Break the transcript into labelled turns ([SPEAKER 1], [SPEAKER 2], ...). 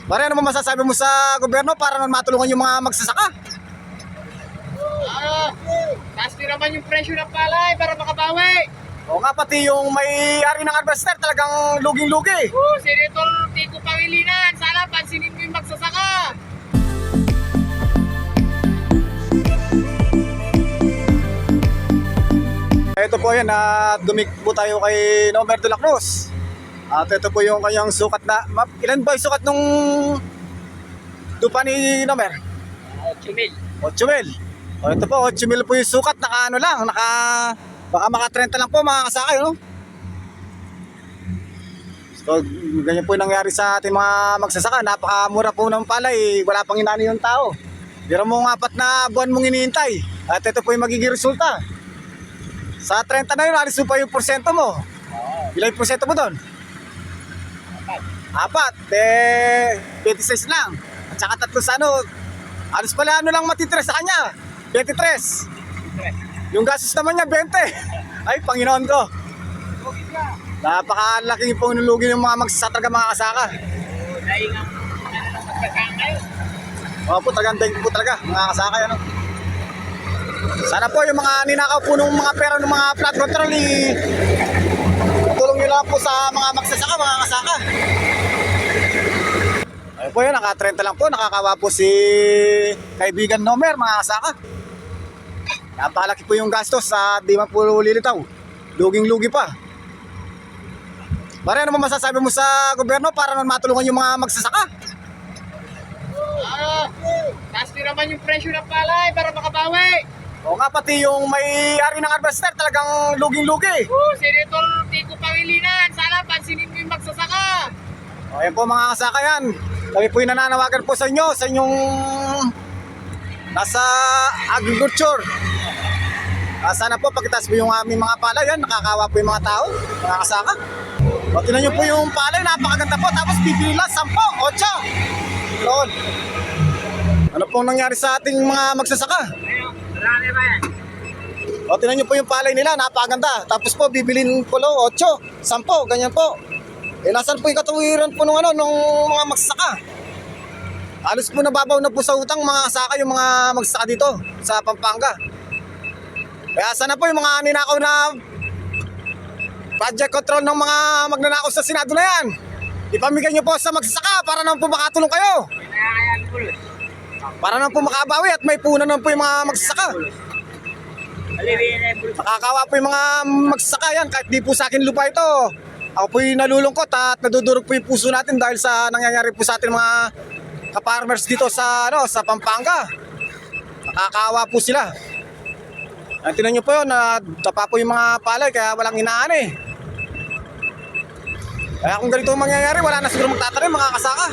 [SPEAKER 1] Pare, ano mo masasabi mo sa gobyerno para matulungan yung mga magsasaka?
[SPEAKER 2] Taas din naman yung presyo ng palay para makabawi.
[SPEAKER 1] O nga, pati yung may-ari ng harvester talagang luging-lugi.
[SPEAKER 2] Senator Tico Pangilinan, sana pansinin mo yung magsasaka.
[SPEAKER 1] Ito po yan, dumik po tayo kay Nomer de la Cruz. At ito po yung kanyang sukat na, ilan ba yung sukat nung lupa ni Nomer?
[SPEAKER 2] 8,000.
[SPEAKER 1] 8,000. O ito po, 8,000 po yung sukat, naka ano lang, baka maka 30 lang po mga kasakay, no? So, ganyan po yung nangyari sa ating mga magsasaka. Napakamura po ng palay, wala pang inani yung tao. Biro mo ng 4 na buwan mong hinihintay. At ito po yung magiging resulta. Sa 30 na yun, alis mo pa yung porsyento mo. Ilang yung porsyento mo doon? 4. 26 lang. At saka 3 sa ano, alis pala ano lang matitira sa kanya. 23. Yung gastos naman niya, 20. Ay, Panginoon ko. Napakalaking pong nulugi ng mga magsasaka, mga kasaka.
[SPEAKER 2] Dahil nga, magkakaan kayo.
[SPEAKER 1] Po, talagang thank you po talaga, mga kasaka. Ano? Sana po yung mga ninakaw po ng mga pera ng mga flood control, tulong nyo lang po sa mga magsasaka, mga kasaka. Ayun po yun, naka 30 lang po, nakakawa po si kaibigan Nomer, mga kasaka. Napakalaki po yung gastos sa di man po lilitaw. Luging-lugi pa. Pare, ano mo masasabi mo sa gobyerno para matulungan yung mga magsasaka?
[SPEAKER 2] Taas din naman yung presyo ng palay para makabawi.
[SPEAKER 1] O nga, pati yung may-ari ng harvester talagang luging-lugi.
[SPEAKER 2] Senator Tico Pangilinan, sana pansinin mo yung magsasaka.
[SPEAKER 1] O yan po mga kasaka yan. Kami po yung nananawagan po sa inyo, sa inyong nasa agriculture. Sana po pagkitaas po yung aming mga palay yan, nakakawa po yung mga tao, mga kasaka. O tinan nyo po yung palay, napakaganda po. Tapos bibili lang 10, 8. Lord. Ano pong nangyari sa ating mga magsasaka?
[SPEAKER 2] Marami ba yan?
[SPEAKER 1] O tinan nyo po yung palay nila, napakaganda. Tapos po bibilin po 8, 10, ganyan po. Eh nasan po yung katuwiran po nung mga magsasaka? Halos po nababaw na po sa utang mga kasaka yung mga magsasaka dito sa Pampanga. Kaya sana po yung mga ninakaw na project control ng mga magnanakaw sa Senado na yan, ipamigay nyo po sa magsasaka para naman po makatulong kayo. Para naman po makabawi at may punan naman po yung mga magsasaka. Nakakawa po yung mga magsasaka yan kahit di po sa akin lupa ito. Ako po yung nalulungkot at nadudurog po yung puso natin dahil sa nangyayari po sa atin mga ka-farmers dito sa Pampanga. Nakakawa po sila. Tinan nyo po yun, tapa po yung mga palay kaya walang inaan eh. Kaya kung ganito mangyayari, wala na siguro magtatanim mga kasaka.